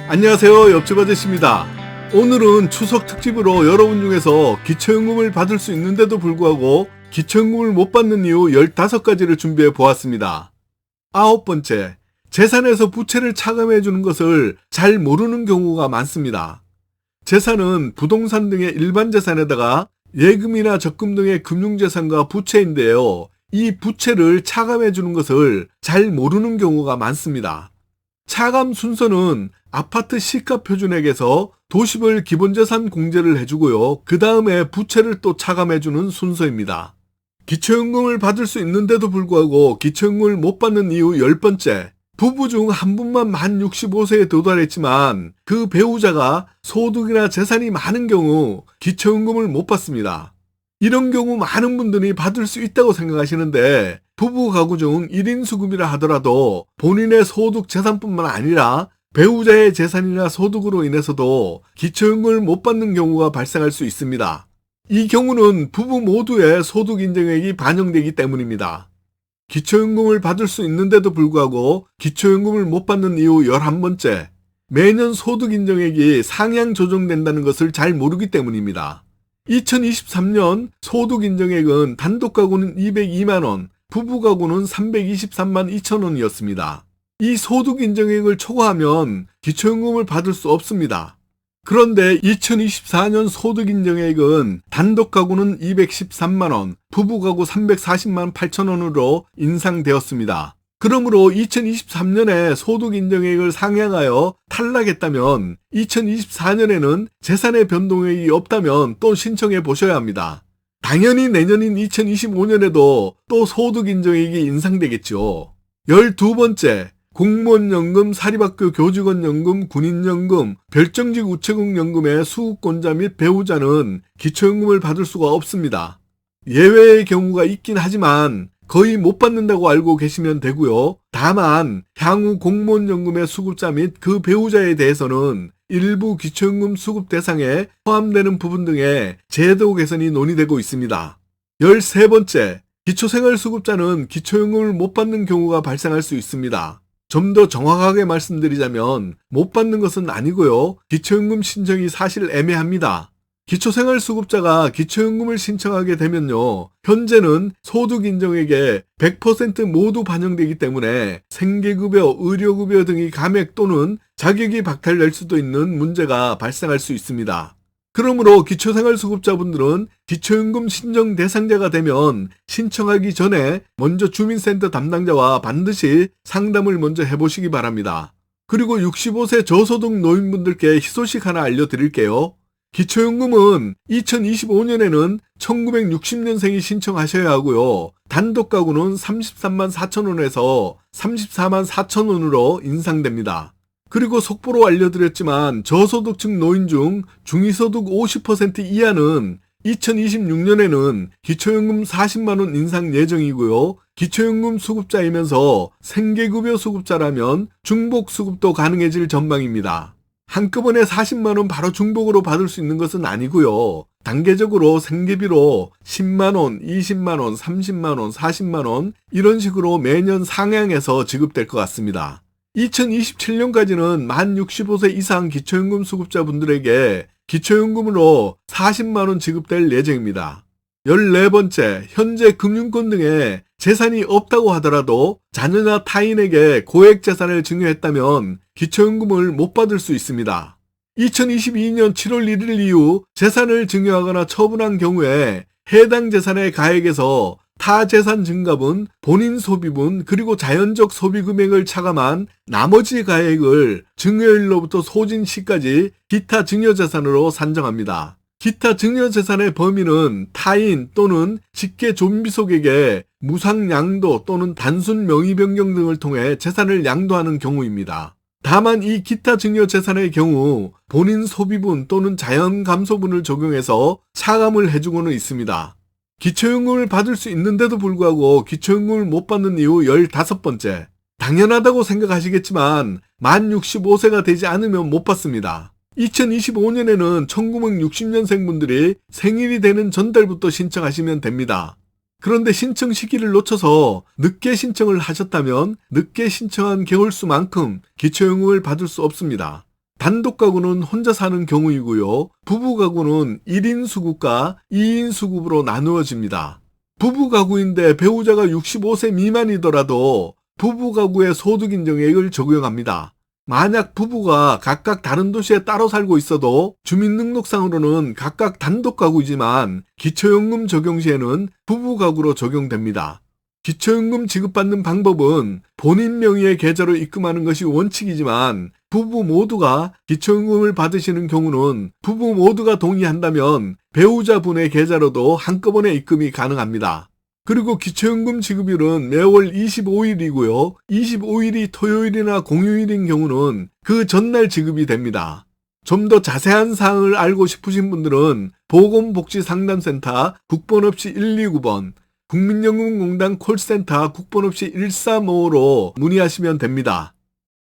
안녕하세요, 옆집 아저씨입니다. 오늘은 추석 특집으로 여러분 중에서 기초연금을 받을 수 있는데도 불구하고 기초연금을 못 받는 이유 15가지를 준비해 보았습니다. 9번째, 재산에서 부채를 차감해 주는 것을 잘 모르는 경우가 많습니다. 재산은 부동산 등의 일반 재산에다가 예금이나 적금 등의 금융재산과 부채인데요. 이 부채를 차감해 주는 것을 잘 모르는 경우가 많습니다. 차감 순서는 아파트 시가 표준액에서 도시별 기본재산 공제를 해주고요. 그 다음에 부채를 또 차감해주는 순서입니다. 기초연금을 받을 수 있는데도 불구하고 기초연금을 못 받는 이유 10번째, 부부 중 한 분만 만 65세에 도달했지만 그 배우자가 소득이나 재산이 많은 경우 기초연금을 못 받습니다. 이런 경우 많은 분들이 받을 수 있다고 생각하시는데 부부 가구 중 1인 수급이라 하더라도 본인의 소득 재산뿐만 아니라 배우자의 재산이나 소득으로 인해서도 기초연금을 못 받는 경우가 발생할 수 있습니다. 이 경우는 부부 모두의 소득 인정액이 반영되기 때문입니다. 기초연금을 받을 수 있는데도 불구하고 기초연금을 못 받는 이유 11번째, 매년 소득 인정액이 상향 조정된다는 것을 잘 모르기 때문입니다. 2023년 소득 인정액은 단독 가구는 202만원, 부부 가구는 323만 2천원이었습니다. 이 소득 인정액을 초과하면 기초연금을 받을 수 없습니다. 그런데 2024년 소득 인정액은 단독 가구는 213만원, 부부 가구 340만 8천원으로 인상되었습니다. 그러므로 2023년에 소득 인정액을 상향하여 탈락했다면 2024년에는 재산의 변동액이 없다면 또 신청해 보셔야 합니다. 당연히 내년인 2025년에도 또 소득 인정액이 인상되겠죠. 12번째, 공무원연금, 사립학교 교직원연금, 군인연금, 별정직 우체국연금의 수급권자 및 배우자는 기초연금을 받을 수가 없습니다. 예외의 경우가 있긴 하지만 거의 못 받는다고 알고 계시면 되고요. 다만 향후 공무원연금의 수급자 및 그 배우자에 대해서는 일부 기초연금 수급 대상에 포함되는 부분 등의 제도 개선이 논의되고 있습니다. 13번째, 기초생활수급자는 기초연금을 못 받는 경우가 발생할 수 있습니다. 좀 더 정확하게 말씀드리자면 못 받는 것은 아니고요. 기초연금 신청이 사실 애매합니다. 기초생활수급자가 기초연금을 신청하게 되면요, 현재는 소득인정액에 100% 모두 반영되기 때문에 생계급여, 의료급여 등의 감액 또는 자격이 박탈될 수도 있는 문제가 발생할 수 있습니다. 그러므로 기초생활수급자분들은 기초연금 신청 대상자가 되면 신청하기 전에 먼저 주민센터 담당자와 반드시 상담을 먼저 해보시기 바랍니다. 그리고 65세 저소득 노인분들께 희소식 하나 알려드릴게요. 기초연금은 2025년에는 1960년생이 신청하셔야 하고요. 단독 가구는 33만 4천원에서 34만 4천원으로 인상됩니다. 그리고 속보로 알려드렸지만 저소득층 노인 중 중위소득 50% 이하는 2026년에는 기초연금 40만원 인상 예정이고요. 기초연금 수급자이면서 생계급여 수급자라면 중복 수급도 가능해질 전망입니다. 한꺼번에 40만원 바로 중복으로 받을 수 있는 것은 아니고요. 단계적으로 생계비로 10만원, 20만원, 30만원, 40만원 이런 식으로 매년 상향해서 지급될 것 같습니다. 2027년까지는 만 65세 이상 기초연금 수급자분들에게 기초연금으로 40만원 지급될 예정입니다. 14번째, 현재 금융권 등에 재산이 없다고 하더라도 자녀나 타인에게 고액재산을 증여했다면 기초연금을 못 받을 수 있습니다. 2022년 7월 1일 이후 재산을 증여하거나 처분한 경우에 해당 재산의 가액에서 타 재산 증가분, 본인 소비분, 그리고 자연적 소비 금액을 차감한 나머지 가액을 증여일로부터 소진 시까지 기타 증여재산으로 산정합니다. 기타 증여재산의 범위는 타인 또는 직계 존비속에게 무상 양도 또는 단순 명의 변경 등을 통해 재산을 양도하는 경우입니다. 다만 이 기타 증여재산의 경우 본인 소비분 또는 자연 감소분을 적용해서 차감을 해주고는 있습니다. 기초연금을 받을 수 있는데도 불구하고 기초연금을 못 받는 이유 15번째, 당연하다고 생각하시겠지만 만 65세가 되지 않으면 못 받습니다. 2025년에는 1960년생분들이 생일이 되는 전달부터 신청하시면 됩니다. 그런데 신청 시기를 놓쳐서 늦게 신청을 하셨다면 늦게 신청한 개월수만큼 기초연금을 받을 수 없습니다. 단독 가구는 혼자 사는 경우이고요. 부부 가구는 1인 수급과 2인 수급으로 나누어집니다. 부부 가구인데 배우자가 65세 미만이더라도 부부 가구의 소득 인정액을 적용합니다. 만약 부부가 각각 다른 도시에 따로 살고 있어도 주민등록상으로는 각각 단독 가구이지만 기초연금 적용 시에는 부부 가구로 적용됩니다. 기초연금 지급받는 방법은 본인 명의의 계좌로 입금하는 것이 원칙이지만 부부 모두가 기초연금을 받으시는 경우는 부부 모두가 동의한다면 배우자분의 계좌로도 한꺼번에 입금이 가능합니다. 그리고 기초연금 지급일은 매월 25일이고요. 25일이 토요일이나 공휴일인 경우는 그 전날 지급이 됩니다. 좀 더 자세한 사항을 알고 싶으신 분들은 보건복지상담센터 국번 없이 129번, 국민연금공단 콜센터 국번 없이 135로 문의하시면 됩니다.